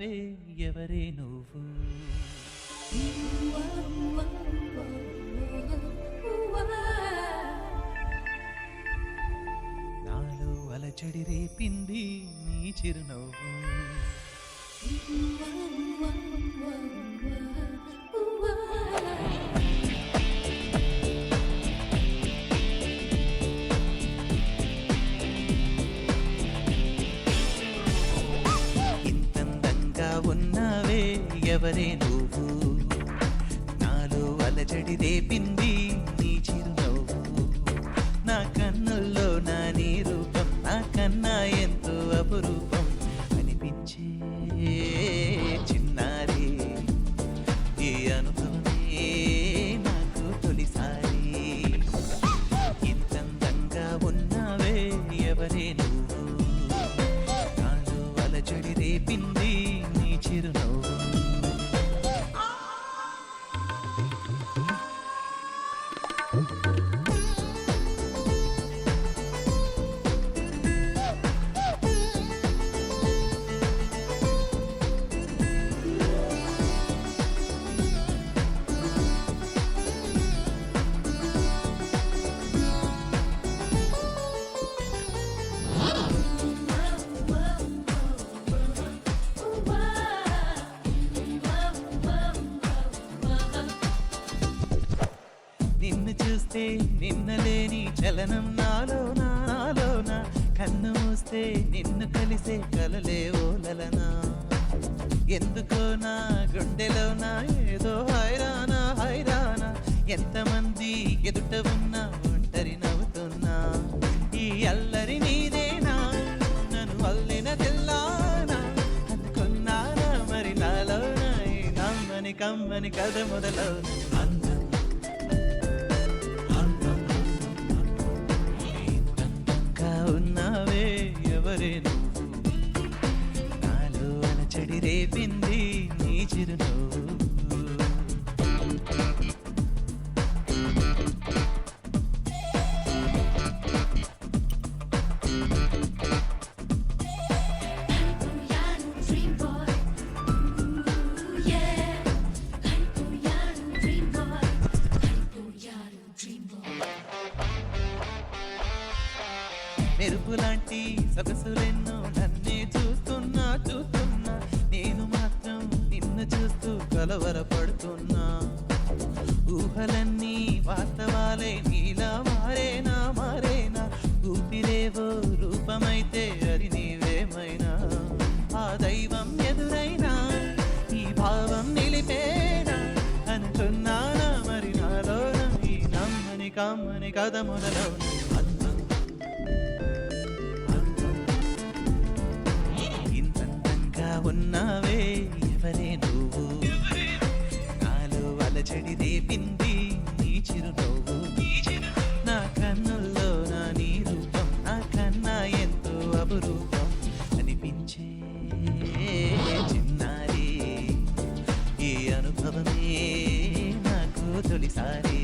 ఉన్నావే ఎవరే నువ్వు నాలో అలచడి రేపింది నీ చిరునవ్వు ఇంతందంగా ఉన్నావే ఎవరే నువ్వు నాలో అలజడి రేపింది నీ చిరునవ్వు నా కన్నుల్లో నా నీ రూపం నా కన్నా ఎంతో అపురూపం అనిపించే చిన్నారి ఈ అనుభవమే నాకు తొలిసారి ఇంతందంగా ఉన్నావే ఎవరే నువ్వు నాలో అలజడి రేపింది నీ చిరునవ్వు నిన్ను చూస్తే నిన్నలేని చలనం నాలోనా కన్ను మూస్తే నిన్ను కలిసే కలలే ఓలలనా ఎందుకో నా గుండెలోనా ఏదో హైరానా ఎంతమంది ఎదుట ఉన్నా ఒంటరి నవ్వుతున్నా ఈ అల్లరి నీదేనా నన్ను అల్లిన తెల్లానా అనుకున్నానా మరి నాలోనా ఈ నమ్మని కమ్మని కథ మొదలవునా అందం ఉన్నావే ఎవరే నువ్వు నాలో అలచడి రేపింది నీ చిరునవ్వు మెరుపులాంటి సొగసులెన్నో నన్నే చూస్తున్నా నేను మాత్రం నిన్ను చూస్తూ కలవరపడుతున్నా ఊహలన్నీ వాస్తవాలే నీలా మారేనా ఊపిరేవో రూపమైతే అది నీవేమైనా ఆ దైవం ఎదురైనా ఈ భావం నిలిపేనా అనుకున్నానా మరి నాలోన ఈ నమ్మని కమ్మని కథ మొదలవునా ఉన్నావే ఎవరే నువ్వు నాలో అలజడి రేపింది నీ చిరునవ్వు నా కన్నుల్లో నా నీ రూపం నా కన్నా ఎంతో అపురూపం అనిపించే చిన్నారి ఈ అనుభవమే నాకు తొలిసారి